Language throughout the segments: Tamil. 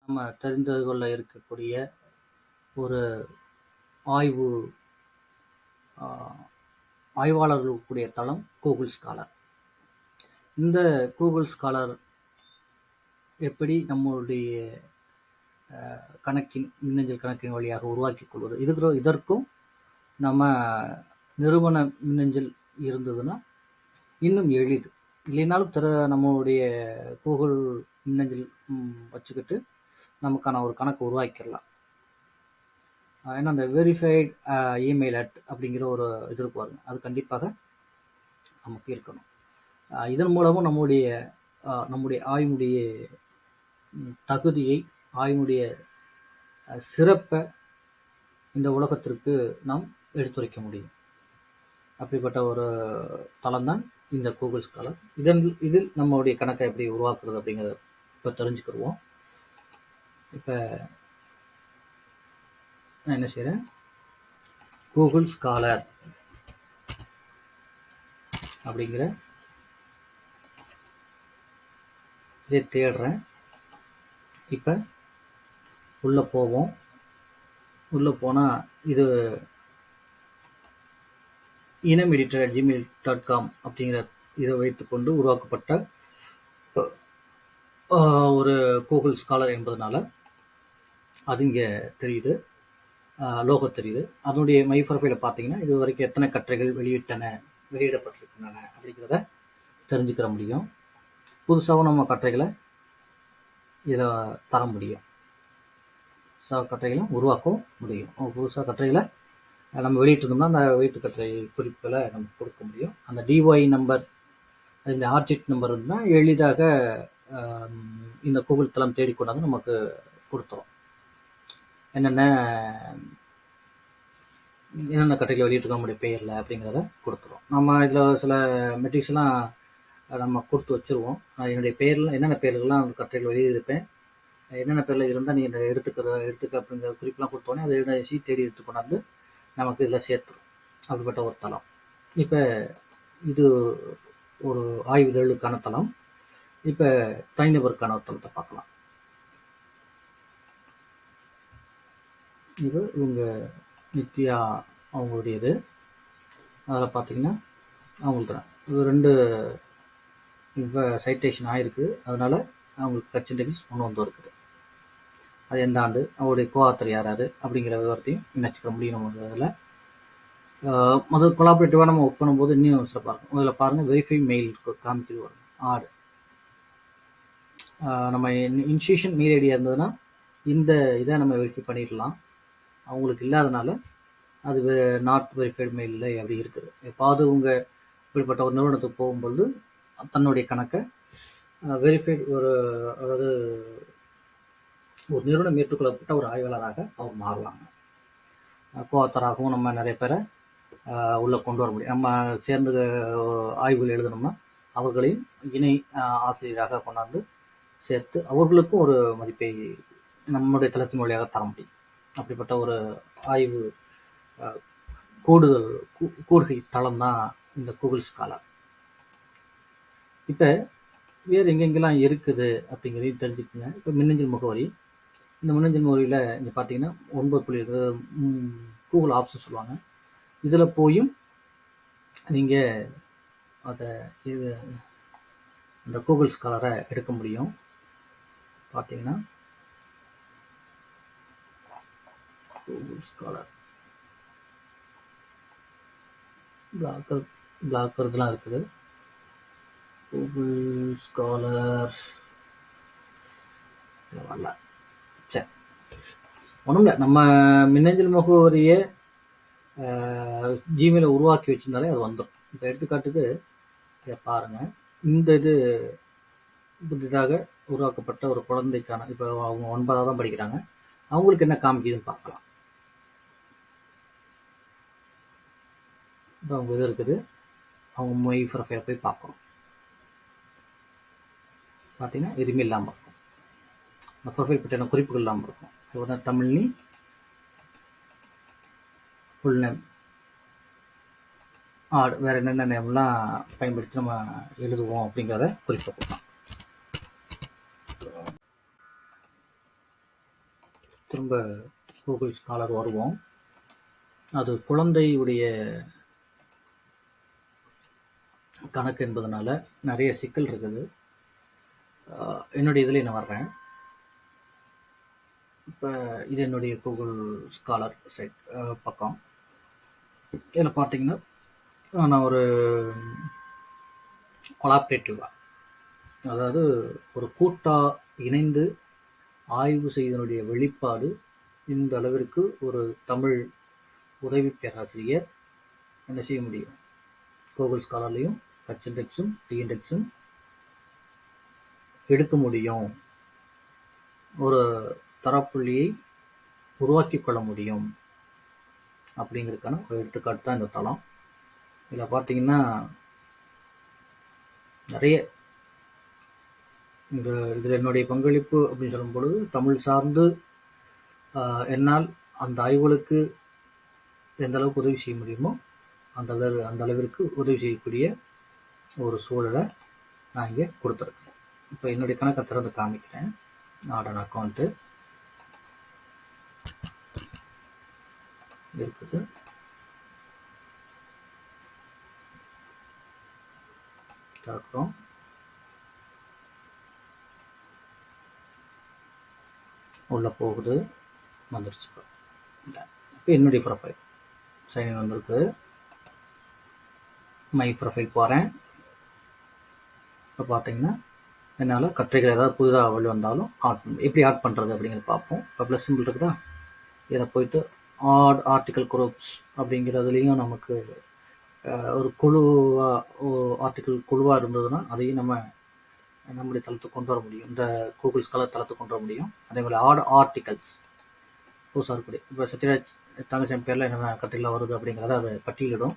நம்ம தெரிந்து கொள்ள இருக்கக்கூடிய ஒரு ஆய்வு ஆய்வாளர்களுடைய தளம் கூகுள் ஸ்காலர். இந்த கூகுள் ஸ்காலர் எப்படி நம்மளுடைய மின்னஞ்சல் கணக்கின் வழியாக உருவாக்கிக் கொள்வது, இதற்கும் நம்ம நிறுவன மின்னஞ்சல் இருந்ததுன்னா இன்னும் எளிது. இல்லைனாலும் நம்மளுடைய கூகுள் மின்னஞ்சல் வச்சுக்கிட்டு நமக்கான ஒரு கணக்கு உருவாக்கிடலாம். ஏன்னா அந்த வெரிஃபைட் இமெயில் அப்படிங்கிற ஒரு இது பாருங்க, அது கண்டிப்பாக நமக்கு இருக்கணும். இதன் மூலமும் நம்முடைய ஆய்வுடைய தகுதியை, ஆய்வுடைய சிறப்பை இந்த உலகத்திற்கு நாம் எடுத்துரைக்க முடியும். அப்படிப்பட்ட ஒரு தளம் தான் இந்த கூகுள் ஸ்காலர். இதில் நம்மளுடைய கணக்கை எப்படி உருவாக்குறது அப்படிங்கிறத இப்போ தெரிஞ்சுக்கிடுவோம். இப்போ நான் என்ன செய்கிறேன், கூகுள் ஸ்காலர் அப்படிங்கிற இதை தேடுறேன். இப்போ உள்ளே போவோம். உள்ளே போனால் இது inameditor@gmail.com அப்படிங்கிற இதை வைத்துக்கொண்டு உருவாக்கப்பட்ட ஒரு கூகுள் ஸ்காலர் என்பதனால அது இங்கே தெரியுது, லோகோ தெரியுது. அதனுடைய மை ப்ரொஃபைலை பார்த்தீங்கன்னா இது வரைக்கும் எத்தனை கட்டுரைகள் வெளியிடப்பட்டிருக்கின்றன அப்படிங்கிறத தெரிஞ்சுக்கிற முடியும். புதுசாகவும் நம்ம கட்டுரைகளை இதில் தர முடியும், புதுசாக கட்டுரைகளை உருவாக்கவும் முடியும். புதுசாக கட்டுரைகளை நம்ம வெளியிட்டிருந்தோம்னா அந்த வெளியீட்டு கட்டுரை குறிப்புகளை நம்ம கொடுக்க முடியும். அந்த டிஒய் நம்பர், அதில் ஆப்ஜெக்ட் நம்பர் இருந்தால் எளிதாக இந்த கூகுள் தளம் தேடிக்கொண்டாந்து நமக்கு கொடுத்துரும். என்னென்ன கட்டுரைகளை வெளியிட்டிருக்கோம் நம்முடைய பெயரில் அப்படிங்கிறத கொடுத்துரும். நம்ம இதில் சில மெட்ரிக்ஸ்லாம் நம்ம கொடுத்து வச்சுருவோம். என்னுடைய பெயரில் என்னென்ன பெயர்கள்லாம் அந்த கட்டுரைகள் வெளியிருப்பேன், என்னென்ன பேரில் இருந்தால் நீ எடுத்துக்க அப்படிங்கிற குறிப்பெலாம் கொடுத்தோன்னே அதை தேடி எடுத்துக்கொண்டாந்து நமக்கு இதில் சேர்த்துரும். அப்படிப்பட்ட ஒரு தளம். இப்போ இது ஒரு ஆய்வுதழுக்கான தளம். இப்போ தனிநபருக்கான ஒரு தளத்தை பார்க்கலாம். இது இவங்க நித்யா அவங்களுடையது. அதில் பார்த்தீங்கன்னா அவங்களுக்கு தான் இது 2 இப்போ சைட்டேஷன் ஆகிருக்கு. அதனால் அவங்களுக்கு பர்சன்டேஜ் ஒன்று இருக்குது. அது எந்த ஆண்டு, அவருடைய கோஆத்தர் யார் அப்படிங்கிற விவரத்தையும் நினச்சிக்க முடியும். நம்ம அதில் முதல் கொலாபரேட்டிவாக நம்ம ஒர்க் பண்ணும்போது இன்னும் சிறப்பாக இருக்கும். அதில் பாருங்கள், வெரிஃபை மெயில் காமிக்கிறது வரும். ஆடு நம்ம இன்ஸ்டியூஷன் மெயில் ஐடியா இருந்ததுன்னா இந்த இதை நம்ம வெரிஃபை பண்ணிடலாம். அவங்களுக்கு இல்லாதனால அது நாட் வெரிஃபைடு மெயில் இல்லை அப்படி இருக்குது. எப்பாவது உங்கள் இப்படிப்பட்ட ஒரு நிறுவனத்துக்கு போகும்பொழுது தன்னுடைய கணக்கை வெரிஃபைடு அதாவது ஒரு நிறுவனம் ஏற்றுக்கொள்ளப்பட்ட ஒரு ஆய்வாளராக அவர் மாறுவாங்க. கோஆத்தராகவும் நம்ம நிறைய பேரை உள்ளே கொண்டு வர முடியும். நம்ம சேர்ந்து ஆய்வுகள் எழுதணும்னா அவர்களையும் இணை ஆசிரியராக கொண்டாந்து சேர்த்து அவர்களுக்கும் ஒரு மதிப்பை நம்முடைய தளத்தின் வழியாக தர முடியும். அப்படிப்பட்ட ஒரு ஆய்வு கூடுகை தளம் தான் இந்த கூகுள் ஸ்காலர். இப்போ வேறு எங்கெங்கெல்லாம் இருக்குது அப்படிங்கிறதையும் தெரிஞ்சுக்குங்க. இப்போ மின்னஞ்சல் முகவரி, இந்த மின்னஞ்சல் முகவரியில் இங்கே பார்த்தீங்கன்னா 9 கூகுள் ஆப்ஷன் சொல்லுவாங்க. இதில் போயும் நீங்கள் அந்த கூகுள் ஸ்காலரை எடுக்க முடியும். பார்த்தீங்கன்னா கூகுள் ஸ்காலர் பிளாக்கர் இதெல்லாம் இருக்குது. கூகுள் ஸ்காலர் வரல. சரி, ஒன்றும் இல்லை. நம்ம மின்னஞ்சல் முகவரியை ஜிமெயிலை உருவாக்கி வச்சிருந்தாலே அது வந்துடும். இப்போ எடுத்துக்காட்டுக்கு இதை பாருங்கள். இந்த இது புதிதாக உருவாக்கப்பட்ட ஒரு குழந்தைக்கான, இப்போ அவங்க 9ஆவது தான் படிக்கிறாங்க, அவங்களுக்கு என்ன காமிக்குதுன்னு பார்க்கலாம். இப்போ அவங்க இது இருக்குது, அவங்க மை ப்ரொஃபைல் போய் பார்க்கணும். பார்த்தீங்கன்னா எதுவுமே இல்லாமல் இருக்கும். அந்த ப்ரொஃபைல் பற்றின குறிப்புகள் இல்லாமல் இருக்கும். இப்போ தான் தமிழ்னி ஃபுல் நேம் வேறு என்னென்ன நேம்லாம் பயன்படுத்தி நம்ம எழுதுவோம் அப்படிங்கிறத குறிப்பிட கொடுக்கலாம். திரும்ப கூகுள் ஸ்காலர் வருவோம். அது குழந்தையுடைய கணக்கு என்பதனால நிறைய சிக்கல் இருக்குது. என்னுடைய இதில் நான் வர்றேன். இப்போ இது என்னுடைய கூகுள் ஸ்காலர் சைட் பக்கம். இதில் பார்த்தீங்கன்னா நான் ஒரு கொலாபரேட்டிவாக, அதாவது ஒரு கூட்டாக இணைந்து ஆய்வு செய்தனுடைய வெளிப்பாடு இந்த அளவிற்கு ஒரு தமிழ் உதவி பேராசிரியர் என்ன செய்ய முடியும், கூகுள் ஸ்காலர்லையும் ஹெச்இண்டெக்ஸும் டிஇண்டெக்ஸும் எடுக்க முடியும், ஒரு தரப்புள்ளியை உருவாக்கி கொள்ள முடியும் அப்படிங்கிறதுக்கான ஒரு எடுத்துக்காட்டு தான் இந்த தளம். இதில் பார்த்தீங்கன்னா நிறைய இதில் என்னுடைய பங்களிப்பு அப்படின்னு சொல்லும் பொழுது தமிழ் சார்ந்து என்னால் அந்த ஆய்வுகளுக்கு எந்த அளவுக்கு உதவி செய்ய முடியுமோ அந்த அளவிற்கு உதவி செய்யக்கூடிய ஒரு சூழலை நான் இங்கே கொடுத்துருக்கேன். இப்போ என்னுடைய கணக்கை திறந்து காமிக்கிறேன். ஆர்டன் அக்கௌண்ட்டு இருக்குது. திறக்கிறோம். உள்ள போகுது, வந்துருச்சு. இப்போ என்னுடைய ப்ரொஃபைல் சைன் வந்திருக்கு. மை ப்ரொஃபைல் போகிறேன். இப்போ பார்த்தீங்கன்னா என்னால் கட்டுரைகள் ஏதாவது புதிதாக வெளி வந்தாலும் எப்படி ஆட் பண்ணுறது அப்படிங்கிறத பார்ப்போம். இப்போ ப்ளஸ் சிம்பிள் இருக்குதா, இதில் போயிட்டு ஆட் ஆர்டிக்கல் குரூப்ஸ் அப்படிங்கிறதுலையும் நமக்கு ஒரு ஆர்டிக்கல் குழுவாக இருந்ததுன்னா அதையும் நம்முடைய தளத்துக்கு கொண்டு வர முடியும், இந்த கூகுள் ஸ்காலர் தளத்துக்கு கொண்டு வர முடியும். அதே மாதிரி ஆட் ஆர்டிகல்ஸ் புதுசாக இருக்கக்கூடிய, இப்போ சத்யராஜ் தங்கச்சி பேரில் என்னென்ன கட்டுரைகள் வருது அப்படிங்கிறத அதை பட்டியலிடும்.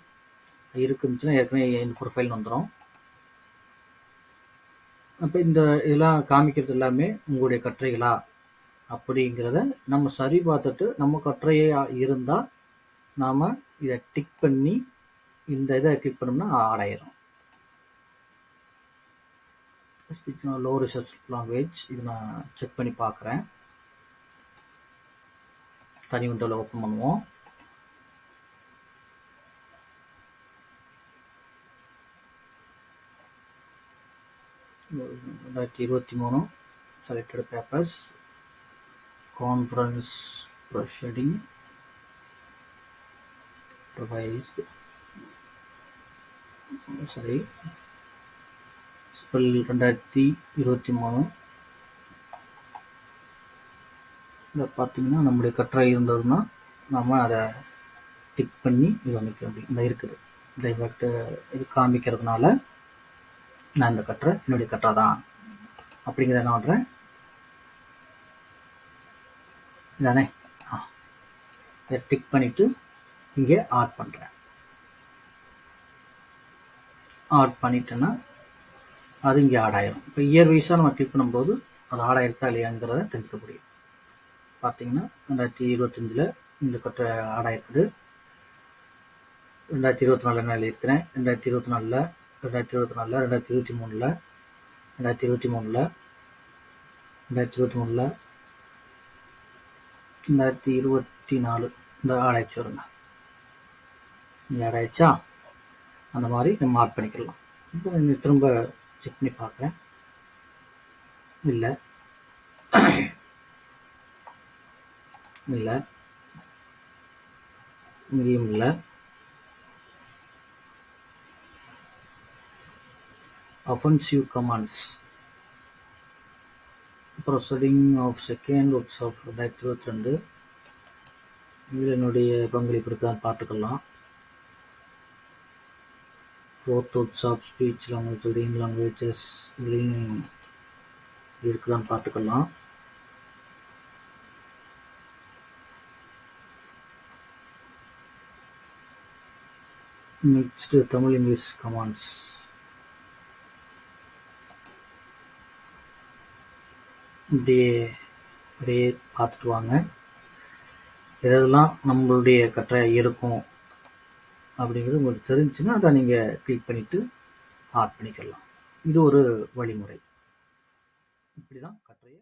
இருக்குதுச்சுன்னா ஏற்கனவே இந்த ப்ரொஃபைல் வந்துடும். அப்போ இந்த இதெல்லாம் காமிக்கிறது எல்லாமே உங்களுடைய கட்டுரைகளா அப்படிங்கிறத நம்ம சரி பார்த்துட்டு, நம்ம கட்டுரையாக இருந்தால் நாம் இதை டிக் பண்ணி இந்த இதை கிளிக் பண்ணோம்னா ஆட் ஆயிரும். லோ ரிசர்ச் லாங்குவேஜ் இது நான் செக் பண்ணி பார்க்குறேன். தனி விண்டோவில் ஓப்பன் பண்ணுவோம். ரெண்டாயிரத்தி 23 selected papers conference proceeding revised சரி ஸ்பெல் 2023. இதில் பார்த்தீங்கன்னா நம்முடைய கட்டுரை இருந்ததுன்னா நம்ம அதை டிக் பண்ணி இது அமைக்க முடியும். இந்த இருக்குது இந்த இஃபெக்ட் இது காமிக்கிறதுனால நான் இந்த கட்டுரை என்னுடைய கட்டுரை தான் அப்படிங்கிறத என்ன பண்ணுறேன், இதானே இதை டிக் பண்ணிவிட்டு இங்கே ஆட் பண்ணுறேன். ஆட் பண்ணிட்டேன்னா அது இங்கே ஆட் ஆயிரும். இப்போ இயர் வைஸாக நம்ம கிளிக் பண்ணும்போது அது ஆட் ஆயிருக்கா இல்லையாங்கிறத தெரிஞ்சுக்க முடியும். பார்த்தீங்கன்னா 2025 இந்த கட்டுரை ஆட் ஆயிருக்குது. 2024 என்ன எழுதியிருக்கிறேன், 2024, 2023, 2023, 2024 இந்த ஆட் ஆயிடுச்சு வருங்க. இங்கே ஆட் ஆயிடுச்சா, அந்த மாதிரி நம்ம ஆட் பண்ணிக்கலாம். இப்போ திரும்ப செக் பண்ணி பார்க்குறேன். இல்லை இங்கேயும் இல்லை. offensive commands proceeding of second workshop 2022 இதில் என்னுடைய பங்களிப்பு இருக்கான்னு பார்த்துக்கலாம். 4th workshop speech language reading languages இதுலேயும் இருக்குதான்னு பார்த்துக்கலாம். மிக்ஸ்டு தமிழ் இங்கிலீஷ் கமாண்ட்ஸ் இப்படியே பார்த்துட்டு வாங்க. இதெல்லாம் நம்மளுடைய கட்டுரை இருக்கும் அப்படிங்கிறது உங்களுக்கு தெரிஞ்சுன்னா அதை நீங்கள் கிளிக் பண்ணிவிட்டு ஆட் பண்ணிக்கலாம். இது ஒரு வழிமுறை. இப்படி தான் கட்டுரையை